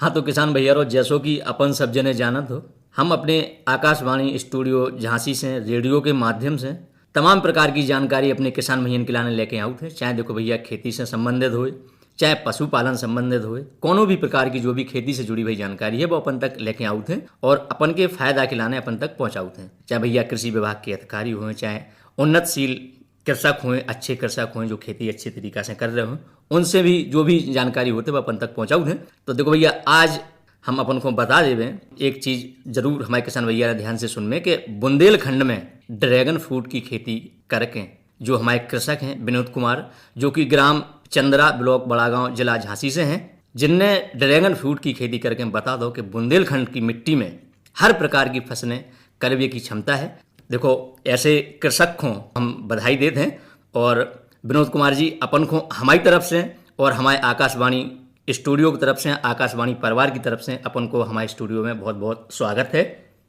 हाँ तो किसान भैया रो जैसो कि अपन सब जने जानत हो, हम अपने आकाशवाणी स्टूडियो झांसी से रेडियो के माध्यम से तमाम प्रकार की जानकारी अपने किसान भैया के लाने लेके आउत है। चाहे देखो भैया खेती से संबंधित होए, चाहे पशुपालन संबंधित होए, कोनो भी प्रकार की जो भी खेती से जुड़ी हुई जानकारी है वो अपन तक लेके आउत हैं और अपन के फायदा के लाने अपन तक पहुँचाउत हैं। चाहे भैया कृषि विभाग के अधिकारी हों, चाहे उन्नतशील कृषक हों, अच्छे कृषक हों जो खेती अच्छे तरीका से कर रहे हों, उनसे भी जो भी जानकारी होते वो अपन तक पहुँचाउत हैं। तो देखो भैया आज हम अपन को बता देवे एक चीज़ जरूर हमारे किसान भैया ध्यान से सुन में कि बुंदेलखंड में ड्रैगन फ्रूट की खेती करके जो हमारे कृषक हैं विनोद कुमार, जो कि ग्राम चंद्रा ब्लॉक बड़ागांव जिला झांसी से हैं, जिनने ड्रैगन फ्रूट की खेती करके बता दो कि बुंदेलखंड की मिट्टी में हर प्रकार की फसलें करने की क्षमता है। देखो ऐसे कृषक को हम बधाई देते हैं और विनोद कुमार जी अपन को हमारी तरफ से और हमारे आकाशवाणी स्टूडियो की तरफ से, आकाशवाणी परिवार की तरफ से अपन को हमारे स्टूडियो में बहुत बहुत स्वागत है।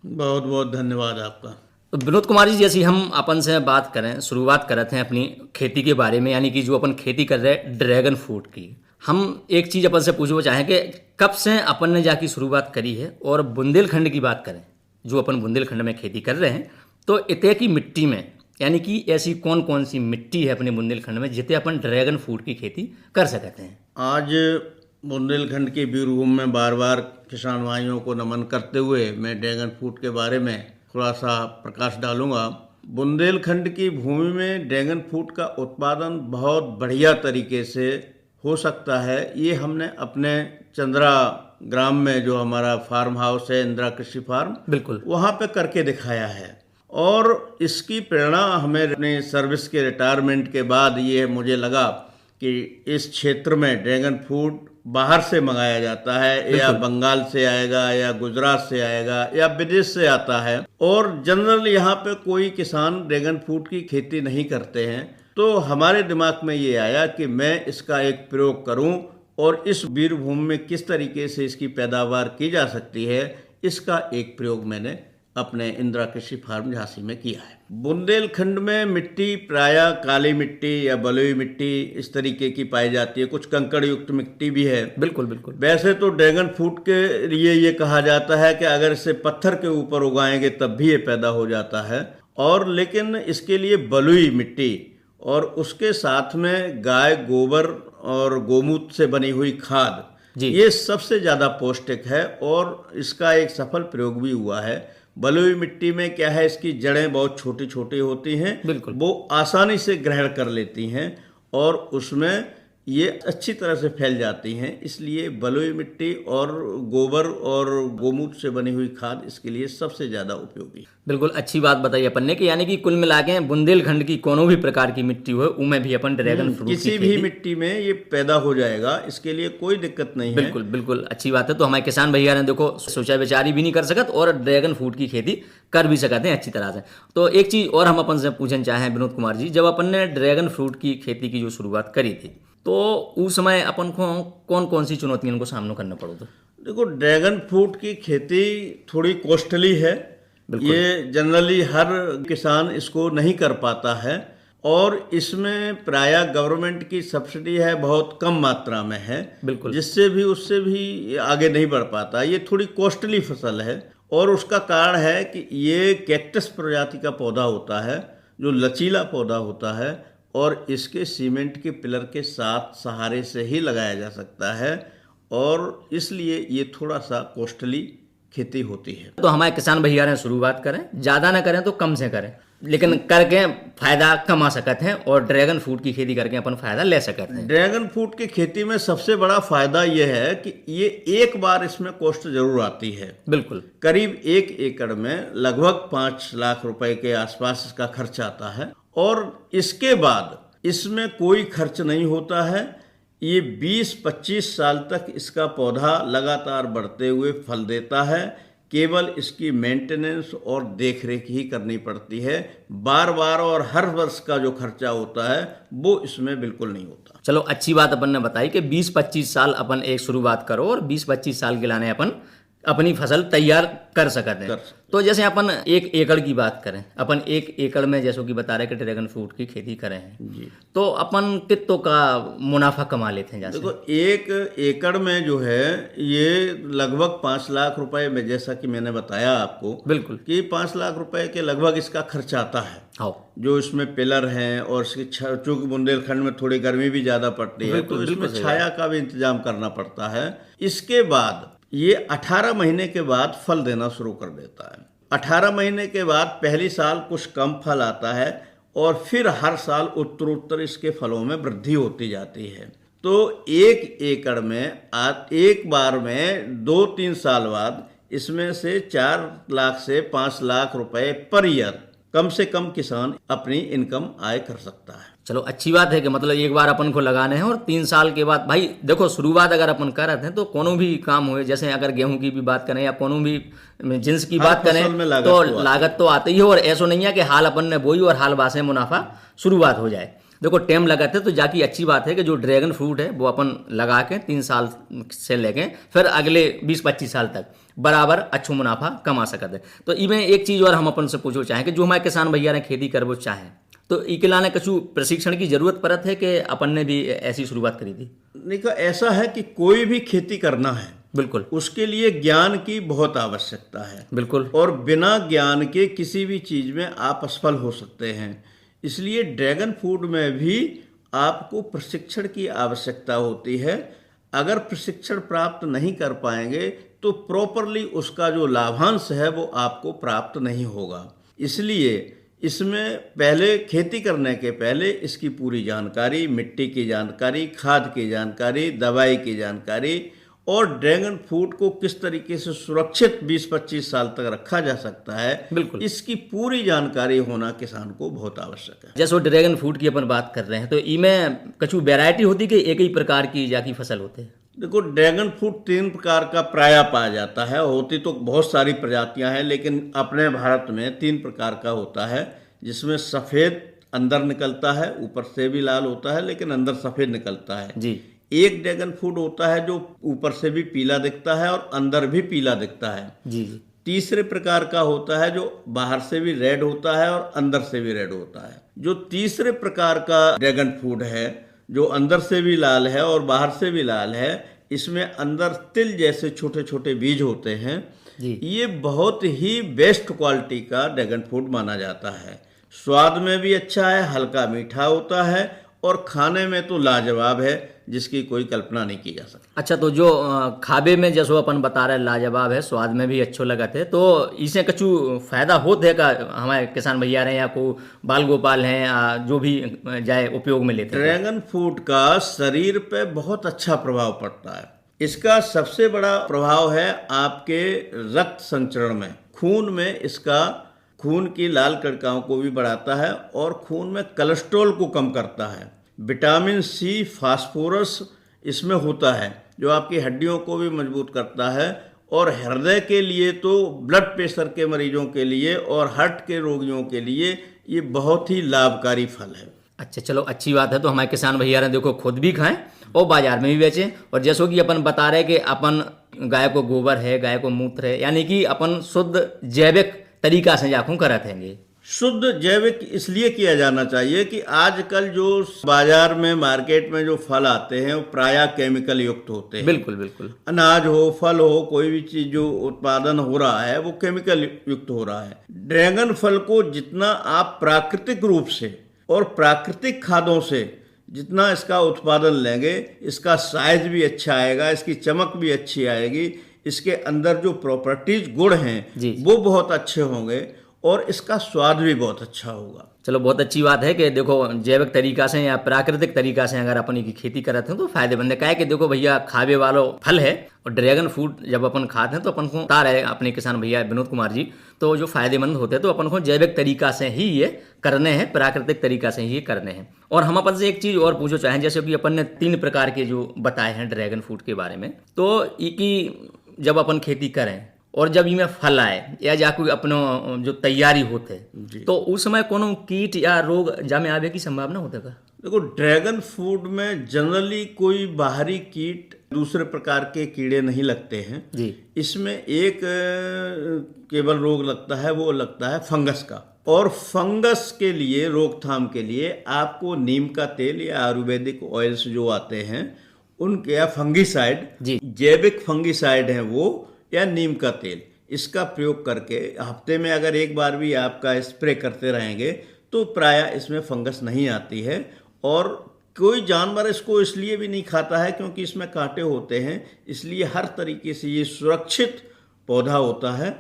बहुत बहुत धन्यवाद आपका। तो विनोद कुमार जी जैसी हम अपन से बात करें, शुरुआत करते हैं अपनी खेती के बारे में, यानी कि जो अपन खेती कर रहे हैं ड्रैगन फ्रूट की। हम एक चीज़ अपन से पूछना चाहें कि कब से अपन ने जाके शुरुआत करी है, और बुंदेलखंड की बात करें जो अपन बुंदेलखंड में खेती कर रहे हैं, तो इतने की मिट्टी में यानी कि ऐसी कौन कौन सी मिट्टी है अपने बुंदेलखंड में जितने अपन ड्रैगन फ्रूट की खेती कर सकते हैं। आज बुंदेलखंड के वीरभूमि में बार बार किसान भाइयों को नमन करते हुए मैं ड्रैगन फ्रूट के बारे में थोड़ा सा प्रकाश डालूंगा। बुंदेलखंड की भूमि में ड्रैगन फ्रूट का उत्पादन बहुत बढ़िया तरीके से हो सकता है। ये हमने अपने चंद्रा ग्राम में जो हमारा फार्म हाउस है, इंदिरा कृषि फार्म, बिल्कुल वहाँ पे करके दिखाया है। और इसकी प्रेरणा हमें अपने सर्विस के रिटायरमेंट के बाद ये मुझे लगा कि इस क्षेत्र में ड्रैगन फ्रूट बाहर से मंगाया जाता है, या बंगाल से आएगा, या गुजरात से आएगा, या विदेश से आता है, और जनरल यहाँ पे कोई किसान ड्रैगन फ्रूट की खेती नहीं करते हैं। तो हमारे दिमाग में ये आया कि मैं इसका एक प्रयोग करूं और इस वीरभूमि में किस तरीके से इसकी पैदावार की जा सकती है, इसका एक प्रयोग मैंने अपने इंदिरा कृषि फार्म झांसी में किया है। बुंदेलखंड में मिट्टी प्रायः काली मिट्टी या बलुई मिट्टी इस तरीके की पाई जाती है, कुछ कंकड़ युक्त मिट्टी भी है। बिल्कुल बिल्कुल। वैसे तो ड्रैगन फ्रूट के लिए ये कहा जाता है कि अगर इसे पत्थर के ऊपर उगाएंगे तब भी ये पैदा हो जाता है, और लेकिन इसके लिए बलुई मिट्टी और उसके साथ में गाय गोबर और गोमूत्र से बनी हुई खाद, ये सबसे ज़्यादा पौष्टिक है और इसका एक सफल प्रयोग भी हुआ है। बलुई मिट्टी में क्या है, इसकी जड़ें बहुत छोटी छोटी होती हैं, बिल्कुल वो आसानी से ग्रहण कर लेती हैं और उसमें ये अच्छी तरह से फैल जाती हैं। इसलिए बलुई मिट्टी और गोबर और गोमूत्र से बनी हुई खाद इसके लिए सबसे ज़्यादा उपयोगी। बिल्कुल अच्छी बात बताई अपन ने कि यानी कि कुल मिला के बुंदेलखंड की कोनो भी प्रकार की मिट्टी हो उनमें भी अपन ड्रैगन फ्रूट किसी भी मिट्टी में ये पैदा हो जाएगा, इसके लिए कोई दिक्कत नहीं है। बिल्कुल बिल्कुल अच्छी बात है। तो हमारे किसान भैया ने देखो सोचा विचारी भी नहीं कर सकत और ड्रैगन फ्रूट की खेती कर भी सकते हैं अच्छी तरह से। तो एक चीज़ और हम अपन से पूछना चाहें विनोद कुमार जी, जब अपन ने ड्रैगन फ्रूट की खेती की जो शुरुआत करी थी तो उस समय अपन को कौन कौन सी चुनौतियों को सामना करना पड़ो? तो देखो ड्रैगन फ्रूट की खेती थोड़ी कॉस्टली है, ये जनरली हर किसान इसको नहीं कर पाता है, और इसमें प्रायः गवर्नमेंट की सब्सिडी है बहुत कम मात्रा में है, बिल्कुल, जिससे भी उससे भी आगे नहीं बढ़ पाता। ये थोड़ी कॉस्टली फसल है, और उसका कारण है कि ये कैक्टस प्रजाति का पौधा होता है जो लचीला पौधा होता है, और इसके सीमेंट के पिलर के साथ सहारे से ही लगाया जा सकता है, और इसलिए ये थोड़ा सा कॉस्टली खेती होती है। तो हमारे किसान भैया ने शुरुआत करें, ज़्यादा ना करें तो कम से करें, लेकिन करके फायदा कमा सकते हैं और ड्रैगन फ्रूट की खेती करके अपन फायदा ले सकते हैं। ड्रैगन फ्रूट की खेती में सबसे बड़ा फायदा यह है कि ये एक बार इसमें कॉस्ट जरूर आती है। बिल्कुल, करीब 1 एकड़ में लगभग 5 लाख रुपए के आसपास इसका खर्च आता है, और इसके बाद इसमें कोई खर्च नहीं होता है। ये 20-25 साल तक इसका पौधा लगातार बढ़ते हुए फल देता है। केवल इसकी मेंटेनेंस और देखरेख ही करनी पड़ती है। बार बार और हर वर्ष का जो खर्चा होता है वो इसमें बिल्कुल नहीं होता। चलो अच्छी बात अपन ने बताई कि 20-25 साल अपन एक शुरुआत करो और 20-25 साल के लाने अपन अपनी फसल तैयार कर सकते हैं। कर सकते तो जैसे अपन 1 एकड़ की बात करें, अपन 1 एकड़ में जैसो कि बता रहे कि ड्रैगन फ्रूट की खेती करें हैं, जी। तो अपन कितों का मुनाफा कमा लेते हैं? जैसे देखो 1 एकड़ में जो है ये लगभग 5 लाख रुपए में, जैसा कि मैंने बताया आपको बिल्कुल। कि 5 लाख रुपए के लगभग इसका खर्च आता है। हाँ, जो इसमें पिलर हैं और इसकी चूंकि बुंदेलखंड में थोड़ी गर्मी भी ज़्यादा पड़ती है, बिल्कुल, तो बिल्कुल इसमें सही छाया का भी इंतजाम करना पड़ता है। इसके बाद ये 18 महीने के बाद फल देना शुरू कर देता है। 18 महीने के बाद पहली साल कुछ कम फल आता है और फिर हर साल उत्तरोत्तर इसके फलों में वृद्धि होती जाती है। तो 1 एकड़ में आप एक बार में 2-3 साल बाद इसमें से 4 लाख से 5 लाख रुपए पर ईयर कम से कम किसान अपनी इनकम आय कर सकता है। चलो अच्छी बात है कि मतलब एक बार अपन को लगाने हैं और 3 साल के बाद भाई देखो शुरुआत अगर अपन कर रहे हैं तो कोनो भी काम हुए, जैसे अगर गेहूं की भी बात करें या कोनो भी जिन्स की हर बात करें फसल में लागत तो तो आती है। लागत तो आती है। और ऐसा नहीं है कि हाल अपन ने बोई और हाल बासे मुनाफा शुरुआत हो जाए। देखो टाइम लगाते तो जाकी अच्छी बात है कि जो ड्रैगन फ्रूट है वो अपन लगा के 3 साल से लेके फिर अगले 20-25 साल तक बराबर अच्छा मुनाफा कमा सकते हैं। तो इमें एक चीज़ और हम अपन से पूछो चाहें कि जो हमारे किसान भैया ने खेती करवो चाहें तो इके लाने कछु प्रशिक्षण की जरूरत पड़त है कि अपन ने भी ऐसी शुरुआत करी थी? देखो ऐसा है कि कोई भी खेती करना है बिल्कुल उसके लिए ज्ञान की बहुत आवश्यकता है। बिल्कुल और बिना ज्ञान के किसी भी चीज़ में आप असफल हो सकते हैं। इसलिए ड्रैगन फ्रूट में भी आपको प्रशिक्षण की आवश्यकता होती है। अगर प्रशिक्षण प्राप्त नहीं कर पाएंगे तो प्रॉपरली उसका जो लाभांश है वो आपको प्राप्त नहीं होगा। इसलिए इसमें पहले खेती करने के पहले इसकी पूरी जानकारी, मिट्टी की जानकारी, खाद की जानकारी, दवाई की जानकारी और ड्रैगन फ्रूट को किस तरीके से सुरक्षित 20-25 साल तक रखा जा सकता है, बिल्कुल इसकी पूरी जानकारी होना किसान को बहुत आवश्यक है। जैसे ड्रैगन फ्रूट की अपन बात कर रहे हैं तो इमें कछु वैरायटी होती कि एक ही प्रकार की जाकी फसल होते हैं? देखो ड्रैगन फ्रूट 3 प्रकार का प्रायः पाया जाता है। होती तो बहुत सारी प्रजातियां हैं लेकिन अपने भारत में 3 प्रकार का होता है, जिसमें सफ़ेद अंदर निकलता है, ऊपर से भी लाल होता है लेकिन अंदर सफ़ेद निकलता है। जी। एक ड्रैगन फ्रूट होता है जो ऊपर से भी पीला दिखता है और अंदर भी पीला दिखता है। जी जी। तीसरे प्रकार का होता है जो बाहर से भी रेड होता है और अंदर से भी रेड होता है। जो तीसरे प्रकार का ड्रैगन फ्रूट है जो अंदर से भी लाल है और बाहर से भी लाल है, इसमें अंदर तिल जैसे छोटे छोटे बीज होते हैं। जी। ये बहुत ही बेस्ट क्वालिटी का ड्रैगन फ्रूट माना जाता है। स्वाद में भी अच्छा है, हल्का मीठा होता है और खाने में तो लाजवाब है, जिसकी कोई कल्पना नहीं की जा सकती। अच्छा, तो जो खाबे में जैसो अपन बता रहे लाजवाब है, स्वाद में भी अच्छो लगत है, तो इसे कछु फायदा होत है का हमारे किसान भैया रहे या को बाल गोपाल हैं या जो भी जाए उपयोग में लेते हैं? ड्रैगन फ्रूट का शरीर पे बहुत अच्छा प्रभाव पड़ता है। इसका सबसे बड़ा प्रभाव है आपके रक्त संचरण में। खून में इसका खून की लाल कणिकाओं को भी बढ़ाता है और खून में कोलेस्ट्रॉल को कम करता है। विटामिन सी, फास्फोरस इसमें होता है जो आपकी हड्डियों को भी मजबूत करता है। और हृदय के लिए तो ब्लड प्रेशर के मरीजों के लिए और हार्ट के रोगियों के लिए ये बहुत ही लाभकारी फल है। अच्छा, चलो अच्छी बात है। तो हमारे किसान भैया ने देखो खुद भी खाएं और बाजार में भी बेचें। और जैसो कि अपन बता रहे कि अपन गाय को गोबर है, गाय को मूत्र है, यानी कि अपन शुद्ध जैविक तरीका से जाखों करत हैंगे। शुद्ध जैविक इसलिए किया जाना चाहिए कि आजकल जो बाजार में मार्केट में जो फल आते हैं वो प्रायः केमिकल युक्त होते हैं। बिल्कुल बिल्कुल। अनाज हो, फल हो, कोई भी चीज जो उत्पादन हो रहा है वो केमिकल युक्त हो रहा है। ड्रैगन फल को जितना आप प्राकृतिक रूप से और प्राकृतिक खादों से जितना इसका उत्पादन लेंगे, इसका साइज भी अच्छा आएगा, इसकी चमक भी अच्छी आएगी, इसके अंदर जो प्रॉपर्टीज गुण हैं वो बहुत अच्छे होंगे और इसका स्वाद भी बहुत अच्छा होगा। चलो बहुत अच्छी बात है कि देखो जैविक तरीका से या प्राकृतिक तरीका से अगर अपन की खेती करते हैं तो फायदेमंद है। क्या है कि देखो भैया खावे वालों फल है और ड्रैगन फ्रूट जब अपन खाते हैं तो अपन को बता रहे अपने किसान भैया विनोद कुमार जी, तो जो फायदेमंद होते हैं तो अपन को जैविक तरीका से ही ये करने हैं, प्राकृतिक तरीका से ही ये करने हैं। और हम अपन से एक चीज और पूछो चाहें, जैसे कि अपन ने 3 प्रकार के जो बताए हैं ड्रैगन फ्रूट के बारे में, तो इनकी जब अपन खेती करें और जब इनमें फल आए या जा कोई अपनो जो तैयारी होते तो उस समय कोनो कीट या रोग जामे आवे की संभावना होते का? देखो, ड्रैगन फ्रूट में जनरली कोई बाहरी कीट, दूसरे प्रकार के कीड़े नहीं लगते हैं जी। इसमें एक केवल रोग लगता है, वो लगता है फंगस का। और फंगस के लिए, रोकथाम के लिए आपको नीम का तेल या आयुर्वेदिक ऑयल्स जो आते हैं उनके, या फंगीसाइड, जी। जैविक फंगीसाइड हैं वो, या नीम का तेल, इसका प्रयोग करके हफ्ते में अगर एक बार भी आपका स्प्रे करते रहेंगे तो प्रायः इसमें फंगस नहीं आती है। और कोई जानवर इसको इसलिए भी नहीं खाता है क्योंकि इसमें कांटे होते हैं, इसलिए हर तरीके से ये सुरक्षित पौधा होता है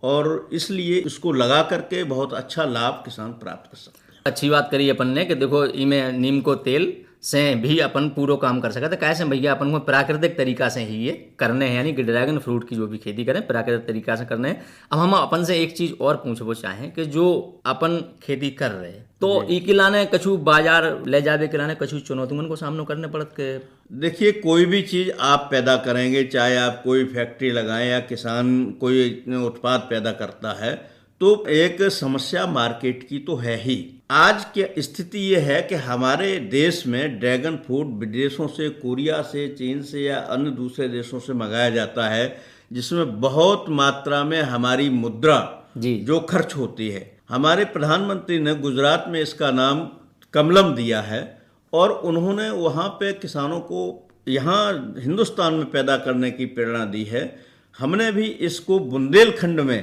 और इसलिए इसको लगा करके बहुत अच्छा लाभ किसान प्राप्त कर सकते हैं। अच्छी बात करी अपन ने कि देखो इमें नीम को तेल से भी अपन पूरा काम कर सकते, कैसे भैया अपन को प्राकृतिक तरीका से ही ये करने हैं, यानी कि ड्रैगन फ्रूट की जो भी खेती करें प्राकृतिक तरीका से करने हैं। अब हम अपन से एक चीज और पूछबो चाहें कि जो अपन खेती कर रहे हैं तो ई के लाने कछु बाजार ले जावे के लाने कछु चुनौतियों को सामना करने पड़त के? देखिए, कोई भी चीज़ आप पैदा करेंगे, चाहे आप कोई फैक्ट्री लगाएं या किसान कोई उत्पाद पैदा करता है, तो एक समस्या मार्केट की तो है ही। आज की स्थिति ये है कि हमारे देश में ड्रैगन फ्रूट विदेशों से, कोरिया से, चीन से या अन्य दूसरे देशों से मंगाया जाता है, जिसमें बहुत मात्रा में हमारी मुद्रा जी जो खर्च होती है। हमारे प्रधानमंत्री ने गुजरात में इसका नाम कमलम दिया है और उन्होंने वहाँ पे किसानों को यहाँ हिंदुस्तान में पैदा करने की प्रेरणा दी है। हमने भी इसको बुंदेलखंड में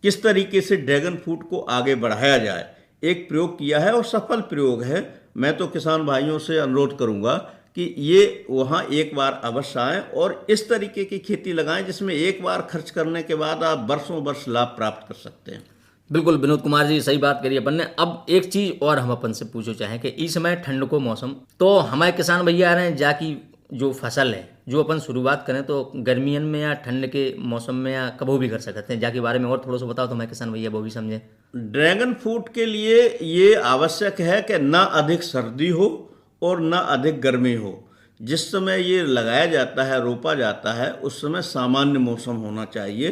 किस तरीके से ड्रैगन फ्रूट को आगे बढ़ाया जाए एक प्रयोग किया है और सफल प्रयोग है। मैं तो किसान भाइयों से अनुरोध करूंगा कि ये वहाँ एक बार अवश्य आएँ और इस तरीके की खेती लगाएं जिसमें एक बार खर्च करने के बाद आप वर्षों वर्ष लाभ प्राप्त कर सकते हैं। बिल्कुल विनोद कुमार जी, सही बात करी अपन ने। अब एक चीज और हम अपन से पूछो चाहें कि इस समय ठंड को मौसम, तो हमारे किसान भैया आ रहे हैं जाकी जो फसल है जो अपन शुरुआत करें तो गर्मियन में या ठंड के मौसम में या कबो भी कर सकते हैं, जाके बारे में और थोड़ा सा बताओ तो हमारे किसान भैया वो भी समझे। ड्रैगन फ्रूट के लिए ये आवश्यक है कि ना अधिक सर्दी हो और ना अधिक गर्मी हो। जिस समय ये लगाया जाता है, रोपा जाता है, उस समय सामान्य मौसम होना चाहिए,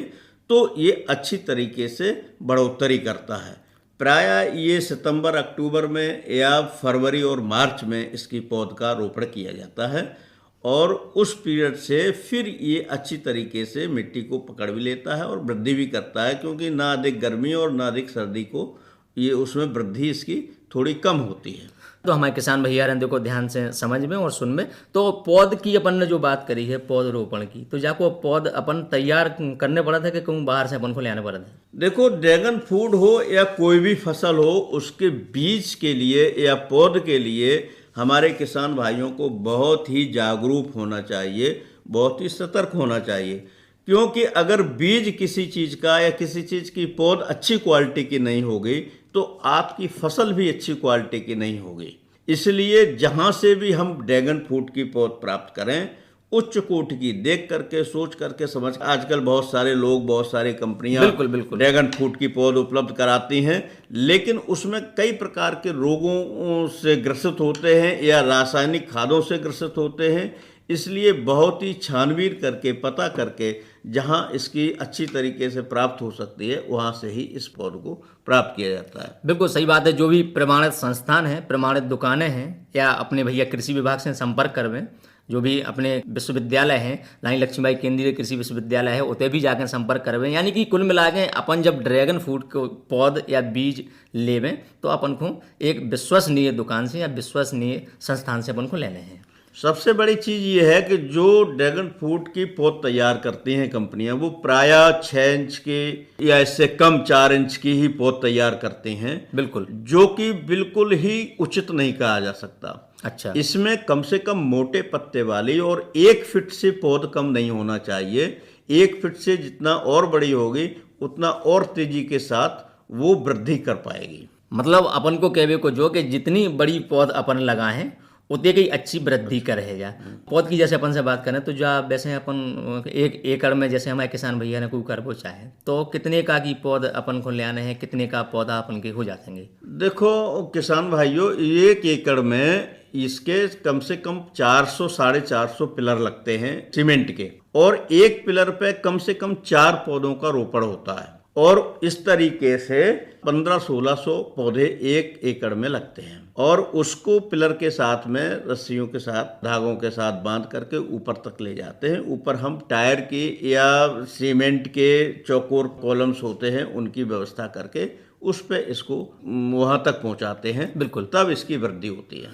तो ये अच्छी तरीके से बढ़ोतरी करता है। प्रायः ये सितंबर अक्टूबर में या फरवरी और मार्च में इसकी पौध का रोपण किया जाता है और उस पीरियड से फिर ये अच्छी तरीके से मिट्टी को पकड़ भी लेता है और वृद्धि भी करता है, क्योंकि ना अधिक गर्मी और ना अधिक सर्दी को ये उसमें वृद्धि इसकी थोड़ी कम होती है। तो हमारे किसान भैया रहे देखो ध्यान से समझ में और सुन में, तो पौध की अपन ने जो बात करी है पौध रोपण की, तो जाको पौध अपन तैयार करने पड़ा था कि कहूँ बाहर से अपन को ले आने पड़ा था? देखो, ड्रैगन फ्रूट हो या कोई भी फसल हो, उसके बीज के लिए या पौध के लिए हमारे किसान भाइयों को बहुत ही जागरूक होना चाहिए, बहुत ही सतर्क होना चाहिए। क्योंकि अगर बीज किसी चीज़ का या किसी चीज़ की पौध अच्छी क्वालिटी की नहीं होगी तो आपकी फसल भी अच्छी क्वालिटी की नहीं होगी। इसलिए जहाँ से भी हम ड्रैगन फ्रूट की पौध प्राप्त करें, उच्च कोटि की देख करके, सोच करके, समझ। आजकल बहुत सारे लोग, बहुत सारी कंपनियां बिल्कुल ड्रैगन फ्रूट की पौध उपलब्ध कराती हैं, लेकिन उसमें कई प्रकार के रोगों से ग्रसित होते हैं या रासायनिक खादों से ग्रसित होते हैं। इसलिए बहुत ही छानबीन करके, पता करके, जहां इसकी अच्छी तरीके से प्राप्त हो सकती है वहां से ही इस पौध को प्राप्त किया जाता है। बिल्कुल सही बात है। जो भी प्रमाणित संस्थान हैं, प्रमाणित दुकानें हैं, या अपने भैया कृषि विभाग से संपर्क करवें, जो भी अपने विश्वविद्यालय हैं, रानी लक्ष्मीबाई केंद्रीय कृषि विश्वविद्यालय है, उते भी जाकर संपर्क करवें। यानी कि कुल मिला के अपन जब ड्रैगन फ्रूट को पौध या बीज लेवें तो अपन को एक विश्वसनीय दुकान से या विश्वसनीय संस्थान से अपन को लेने हैं। सबसे बड़ी चीज़ ये है कि जो ड्रैगन फ्रूट की पौध तैयार करती हैं कंपनियां, वो प्रायः 6 इंच की या इससे कम 4 इंच की ही पौध तैयार करती हैं। बिल्कुल, जो कि बिल्कुल ही उचित नहीं कहा जा सकता। अच्छा, इसमें कम से कम मोटे पत्ते वाली और 1 फीट से पौध कम नहीं होना चाहिए। 1 फीट से जितना और बड़ी होगी उतना और तेजी के साथ वो वृद्धि कर पाएगी। मतलब अपन को कहवे को जो कि जितनी बड़ी पौध अपन लगाएं उतने की अच्छी वृद्धि करेगा। पौध की जैसे अपन से बात करें तो जो वैसे अपन 1 एकड़ में जैसे हमारे किसान भैया ने कोई करबो चाहे तो कितने का की पौध अपन को ले आने हैं, कितने का पौधा अपन के हो जाएंगे? देखो किसान भाइयों, 1 एकड़ में इसके कम से कम 400 साढ़े 400 पिलर लगते हैं सीमेंट के, और एक पिलर पे कम से कम 4 पौधों का रोपण होता है। और इस तरीके से 1500-1600 पौधे 1 एकड़ में लगते हैं और उसको पिलर के साथ में रस्सियों के साथ धागों के साथ बांध करके ऊपर तक ले जाते हैं। ऊपर हम टायर की या सीमेंट के चौकोर कॉलम्स होते हैं उनकी व्यवस्था करके उस पे इसको वहाँ तक पहुँचाते हैं। बिल्कुल। तब इसकी वृद्धि होती है।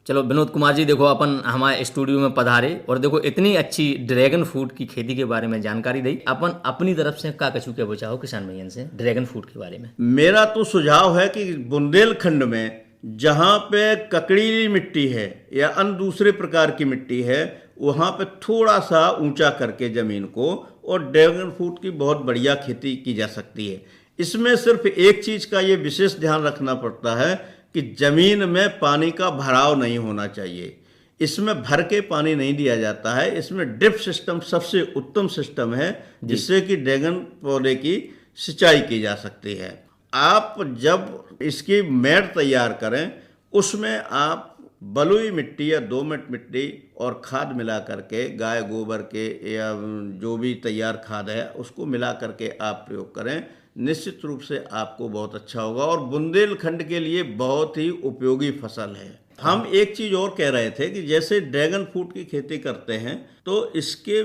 चलो विनोद कुमार जी, देखो अपन हमारे स्टूडियो में पधारे और देखो इतनी अच्छी ड्रैगन फ्रूट की खेती के बारे में जानकारी दी। अपन अपनी तरफ से का कछु के बचाओ किसान भैया से ड्रैगन फ्रूट के बारे में। मेरा तो सुझाव है कि बुंदेलखंड में जहाँ पे ककड़ीली मिट्टी है या अन्य दूसरे प्रकार की मिट्टी है वहाँ पे थोड़ा सा ऊंचा करके जमीन को और ड्रैगन फ्रूट की बहुत बढ़िया खेती की जा सकती है। इसमें सिर्फ एक चीज का ये विशेष ध्यान रखना पड़ता है कि जमीन में पानी का भराव नहीं होना चाहिए। इसमें भर के पानी नहीं दिया जाता है। इसमें ड्रिप सिस्टम सबसे उत्तम सिस्टम है जिससे कि ड्रैगन पौधे की सिंचाई की जा सकती है। आप जब इसकी मेड़ तैयार करें उसमें आप बलुई मिट्टी या दोमट मिट्टी और खाद मिला करके गाय गोबर के या जो भी तैयार खाद है उसको मिला करके आप प्रयोग करें। निश्चित रूप से आपको बहुत अच्छा होगा और बुंदेलखंड के लिए बहुत ही उपयोगी फसल है। हम एक चीज और कह रहे थे कि जैसे ड्रैगन फ्रूट की खेती करते हैं तो इसके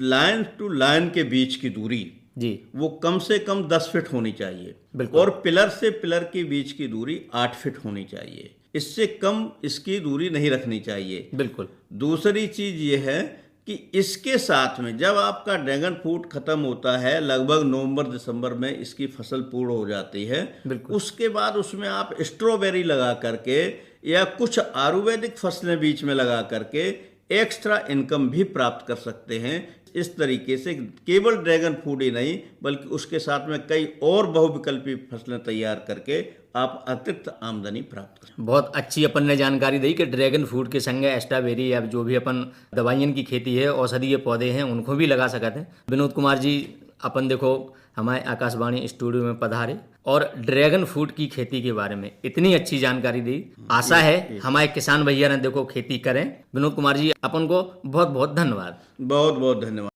लाइन टू लाइन के बीच की दूरी जी वो कम से कम 10 फीट होनी चाहिए। बिल्कुल। और पिलर से पिलर के बीच की दूरी 8 फीट होनी चाहिए। इससे कम इसकी दूरी नहीं रखनी चाहिए। बिल्कुल। दूसरी चीज ये है कि इसके साथ में जब आपका ड्रैगन फ्रूट खत्म होता है लगभग नवंबर दिसंबर में इसकी फसल पूर्ण हो जाती है। बिल्कुल। उसके बाद उसमें आप स्ट्रॉबेरी लगा करके या कुछ आयुर्वेदिक फसलें बीच में लगा करके एक्स्ट्रा इनकम भी प्राप्त कर सकते हैं। इस तरीके से केवल ड्रैगन फ्रूट ही नहीं बल्कि उसके साथ में कई और बहुविकल्पी फसलें तैयार करके आप अतिरिक्त आमदनी प्राप्त करें। बहुत अच्छी अपन ने जानकारी दी कि ड्रैगन फ्रूट के संगे स्ट्रॉबेरी या जो भी अपन दवाइयन की खेती है औषधीय पौधे हैं उनको भी लगा सकते हैं। विनोद कुमार जी, अपन देखो हमारे आकाशवाणी स्टूडियो में पधारे और ड्रैगन फ्रूट की खेती के बारे में इतनी अच्छी जानकारी दी। आशा है हमारे किसान भैया ने देखो खेती करें। विनोद कुमार जी, अपन को बहुत बहुत धन्यवाद। बहुत बहुत धन्यवाद।